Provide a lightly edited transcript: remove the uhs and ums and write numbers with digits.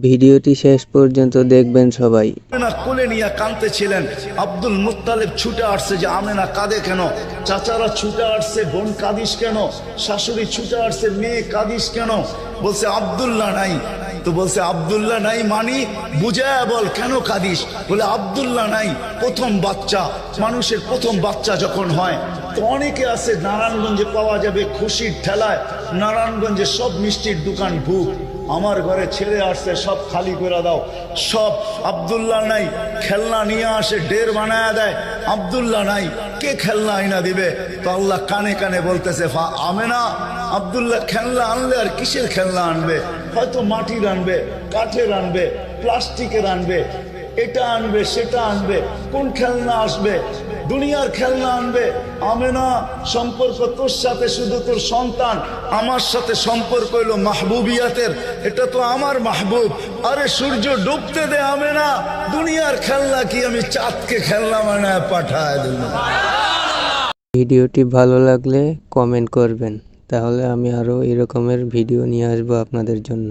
ভিডিওটি শেষ পর্যন্ত দেখবেন সবাই। আমেনা কোলে নিয়ে কাঁদতেছিলেন। আব্দুল মুত্তালিব ছুটে আসছে যে আমেনা কাঁদে কেন, চাচারা ছুটে আসছে বোন কাঁদিস কেন, শাশুড়ি ছুটে আসছে মেয়ে কাঁদিস কেন। বলছে আব্দুল্লাহ নাই। তো বলছে আব্দুল্লাহ নাই মানি বুঝায় বল কেন কাঁদিস। বলে আব্দুল্লাহ নাই, প্রথম বাচ্চা, মানুষের প্রথম বাচ্চা যখন হয় তো অনেকে আছে নারায়ণগঞ্জে পাওয়া যাবে খুশির ঠেলায়, নারায়ণগঞ্জে সব মিষ্টির দোকান বুক, আমার ঘরে ছেলে আসছে সব খালি করে দাও, সব আব্দুল্লাহ নাই, খেলনা নিয়ে আসে ঢের বানায় দেয়, আব্দুল্লাহ নাই, কে খেলনা আইনা দিবে। তো আল্লাহ কানে কানে বলতেছে আমেনা আব্দুল্লাহ খেলনা আনলে আর কিসের খেলনা আনবে, হয়তো মাটির আনবে, কাঠের আনবে, প্লাস্টিকের আনবে, এটা আনবে সেটা আনবে, কোন খেলনা আসবে, দুনিয়ার খেলনা আনবে। আমেনা সম্পর্ক তোর সাথে শুধু তোর সন্তান, আমার সাথে সম্পর্ক হইলো মাহবুবিয়াতের, এটা তো আমার মাহবুব। আরে সূর্য ডুবতে দে আমেনা, দুনিয়ার খেলনা কি আমি চাঁদকে খেলনা বানায় পাঠায় দিল। ভিডিওটি ভালো লাগলে কমেন্ট করবেন, তাহলে আমি আরও এরকমের ভিডিও নিয়ে আসবো আপনাদের জন্য।